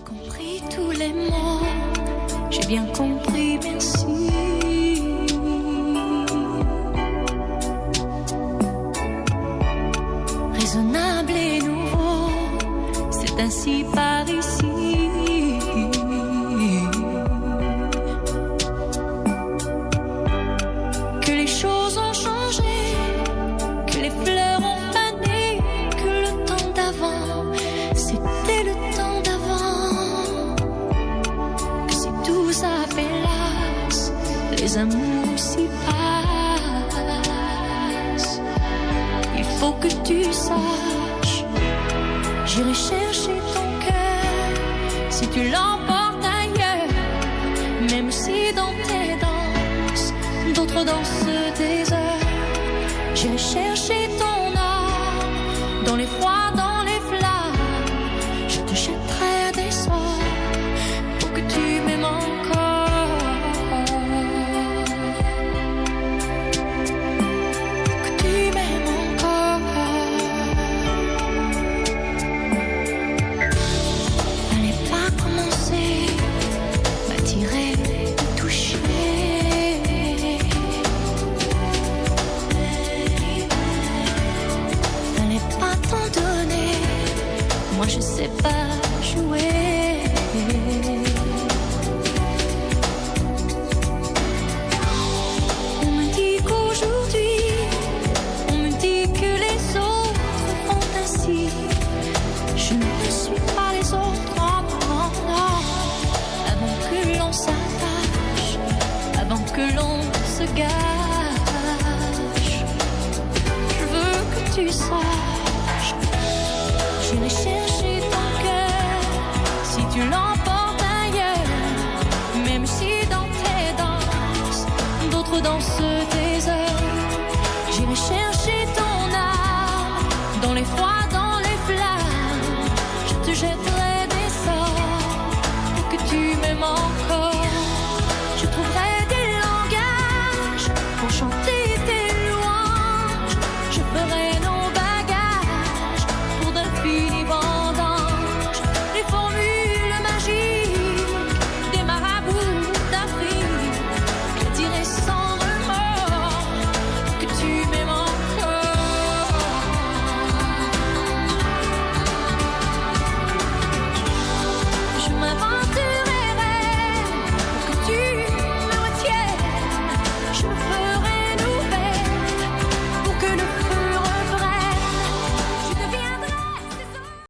compris tous les mots, j'ai bien compris, merci. Raisonnable et nouveau, c'est ainsi par ici. Que les choses ont changé, que les fleurs ont fané, que le temps d'avant, c'était le temps d'avant. Que si tout s'appelasse, les amours s'y passent. Il faut que tu saches, j'irai chercher ton cœur si tu l'emportes ailleurs. Même si dans tes danses, d'autres dansent des heures. J'irai chercher ton âme dans les froids, dans les flammes. Je te jetterai des sorts pour que tu m'aimes encore. Pour que tu m'aimes encore. Fallait pas commencer, m'attirer, me toucher. Fallait pas t'en donner, moi je sais pas jouer. On me dit qu'aujourd'hui, on me dit que les autres font ainsi. Je ne suis pas les autres, non, non, non. Avant que l'on s'attache, avant que l'on se gâche, je veux que tu saches, j'irai chercher ton cœur si tu l'emportes ailleurs. Même si dans tes danses, d'autres dansent des heures. J'irai chercher ton âme dans les froids, dans les flammes. Je te jetterai